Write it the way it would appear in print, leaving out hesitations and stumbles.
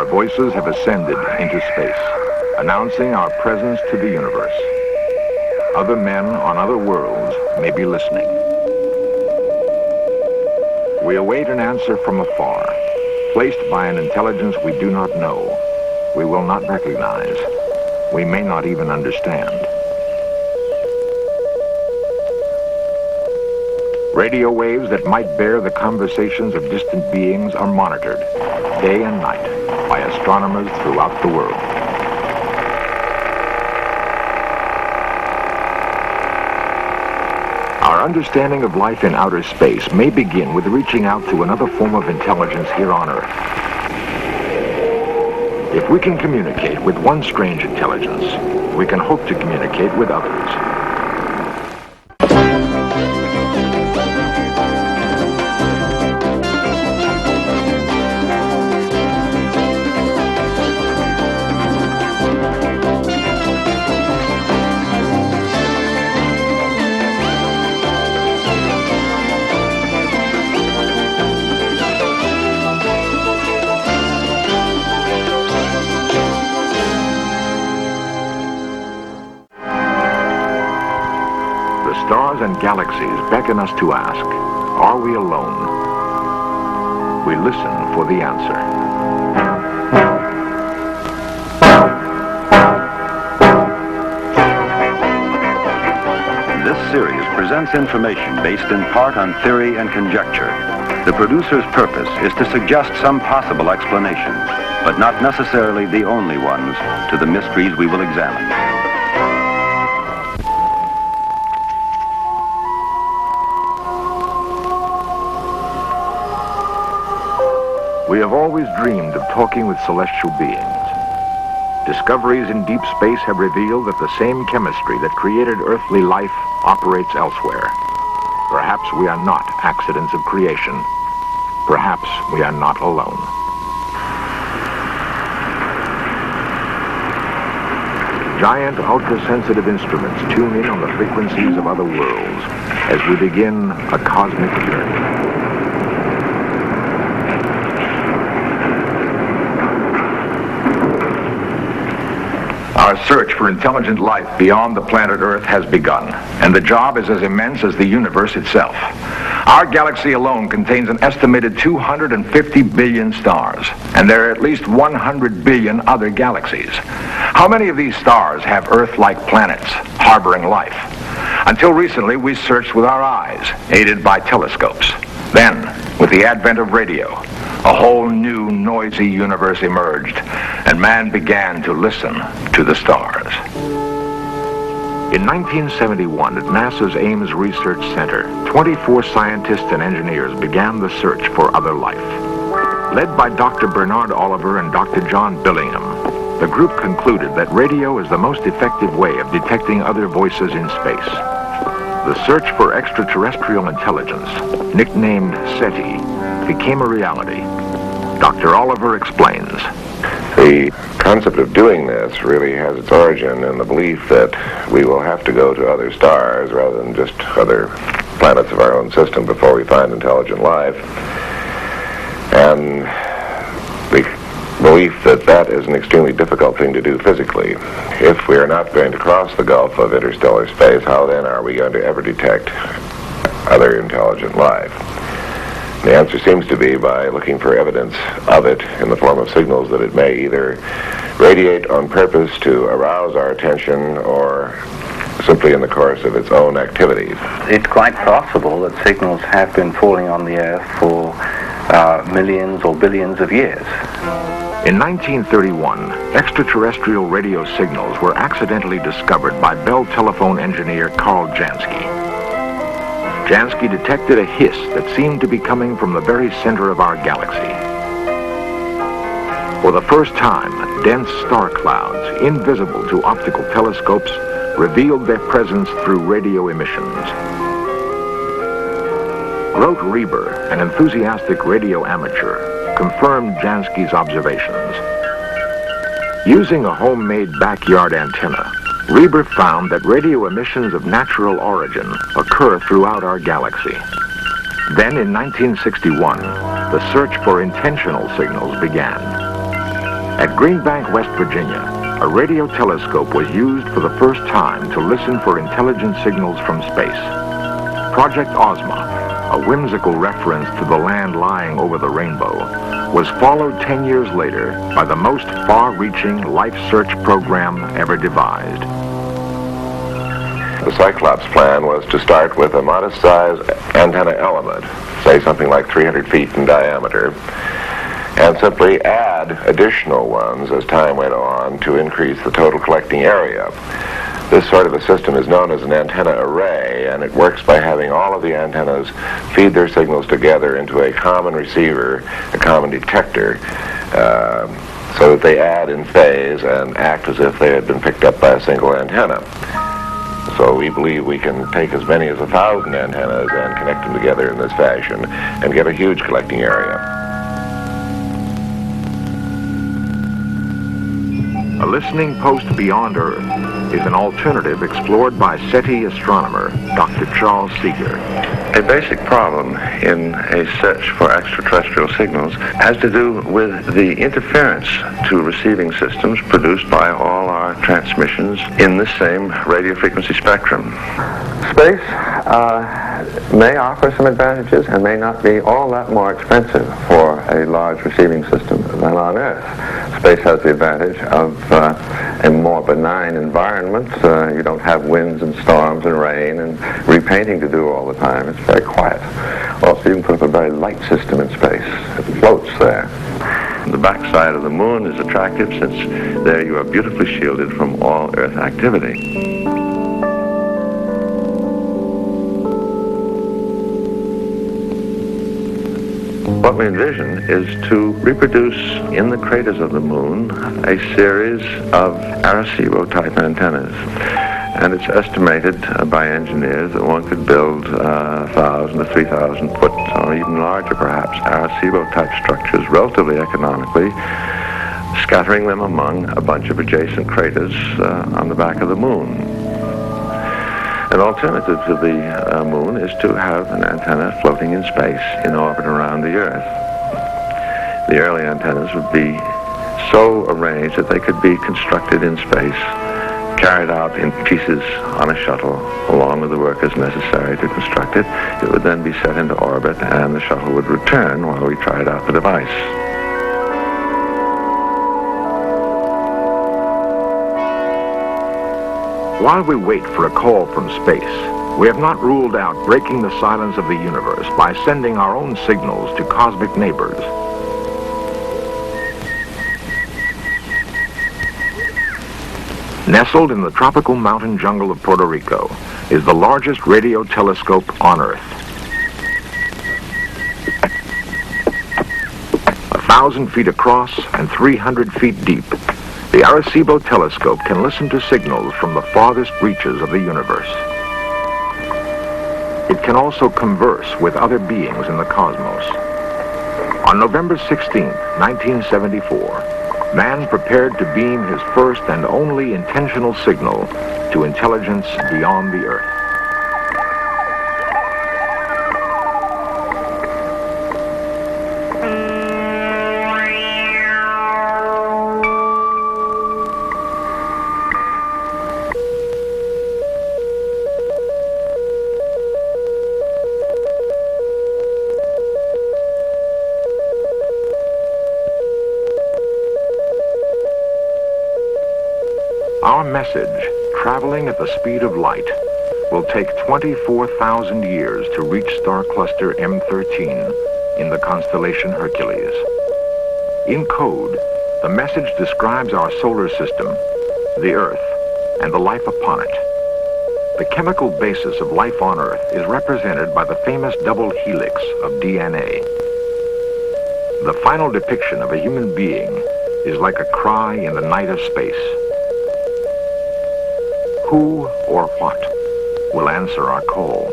voices have ascended into space, announcing our presence to the universe. Other men on other worlds may be listening. We await an answer from afar, placed by an intelligence we do not know, we will not recognize, we may not even understand. Radio waves that might bear the conversations of distant beings are monitored, day and night, by astronomers throughout the world. Our understanding of life in outer space may begin with reaching out to another form of intelligence here on Earth. If we can communicate with one strange intelligence, we can hope to communicate with others. Stars and galaxies beckon us to ask, are we alone? We listen for the answer. This series presents information based in part on theory and conjecture. The producer's purpose is to suggest some possible explanations, but not necessarily the only ones, to the mysteries we will examine. We have always dreamed of talking with celestial beings. Discoveries in deep space have revealed that the same chemistry that created earthly life operates elsewhere. Perhaps we are not accidents of creation. Perhaps we are not alone. Giant ultra-sensitive instruments tune in on the frequencies of other worlds as we begin a cosmic journey. Our search for intelligent life beyond the planet Earth has begun, and the job is as immense as the universe itself. Our galaxy alone contains an estimated 250 billion stars, and there are at least 100 billion other galaxies. How many of these stars have Earth-like planets harboring life? Until recently, we searched with our eyes, aided by telescopes. Then, with the advent of radio, a whole new noisy universe emerged, and man began to listen to the stars. In 1971, at NASA's Ames Research Center, 24 scientists and engineers began the search for other life. Led by Dr. Bernard Oliver and Dr. John Billingham, the group concluded that radio is the most effective way of detecting other voices in space. The search for extraterrestrial intelligence, nicknamed SETI, became a reality. Dr. Oliver explains. The concept of doing this really has its origin in the belief that we will have to go to other stars rather than just other planets of our own system before we find intelligent life. And the belief that that is an extremely difficult thing to do physically. If we are not going to cross the gulf of interstellar space, how then are we going to ever detect other intelligent life? The answer seems to be by looking for evidence of it in the form of signals that it may either radiate on purpose to arouse our attention or simply in the course of its own activities. It's quite possible that signals have been falling on the Earth for millions or billions of years. In 1931, extraterrestrial radio signals were accidentally discovered by Bell telephone engineer Carl Jansky. Jansky detected a hiss that seemed to be coming from the very center of our galaxy. For the first time, dense star clouds, invisible to optical telescopes, revealed their presence through radio emissions. Grote Reber, an enthusiastic radio amateur, confirmed Jansky's observations. Using a homemade backyard antenna, Reber found that radio emissions of natural origin occur throughout our galaxy. Then in 1961, the search for intentional signals began. At Greenbank, West Virginia, a radio telescope was used for the first time to listen for intelligent signals from space. Project Ozma, a whimsical reference to the land lying over the rainbow, was followed 10 years later by the most far-reaching life search program ever devised. The Cyclops plan was to start with a modest-sized antenna element, say something like 300 feet in diameter, and simply add additional ones as time went on to increase the total collecting area. This sort of a system is known as an antenna array, and it works by having all of the antennas feed their signals together into a common receiver, a common detector, so that they add in phase and act as if they had been picked up by a single antenna. So we believe we can take as many as 1,000 antennas and connect them together in this fashion and get a huge collecting area. A listening post beyond Earth is an alternative explored by SETI astronomer Dr. Charles Seeger. A basic problem in a search for extraterrestrial signals has to do with the interference to receiving systems produced by all our transmissions in the same radio frequency spectrum. Space may offer some advantages and may not be all that more expensive for a large receiving system than on Earth. Space has the advantage of a more benign environment. You don't have winds and storms and rain and repainting to do all the time. It's very quiet. Also, you can put up a very light system in space. It floats there. The backside of the moon is attractive since there you are beautifully shielded from all Earth activity. What we envision is to reproduce in the craters of the moon a series of Arecibo-type antennas. And it's estimated by engineers that one could build 1,000 to 3,000 foot, or even larger perhaps, Arecibo-type structures relatively economically, scattering them among a bunch of adjacent craters on the back of the moon. An alternative to the moon is to have an antenna floating in space in orbit around the Earth. The early antennas would be so arranged that they could be constructed in space, carried out in pieces on a shuttle, along with the workers necessary to construct it. It would then be set into orbit, and the shuttle would return while we tried out the device. While we wait for a call from space, we have not ruled out breaking the silence of the universe by sending our own signals to cosmic neighbors. Nestled in the tropical mountain jungle of Puerto Rico is the largest radio telescope on Earth. 1,000 feet across and 300 feet deep, the Arecibo telescope can listen to signals from the farthest reaches of the universe. It can also converse with other beings in the cosmos. On November 16, 1974, man prepared to beam his first and only intentional signal to intelligence beyond the Earth. Our message, traveling at the speed of light, will take 24,000 years to reach star cluster M13 in the constellation Hercules. In code, the message describes our solar system, the Earth, and the life upon it. The chemical basis of life on Earth is represented by the famous double helix of DNA. The final depiction of a human being is like a cry in the night of space. Who or what will answer our call?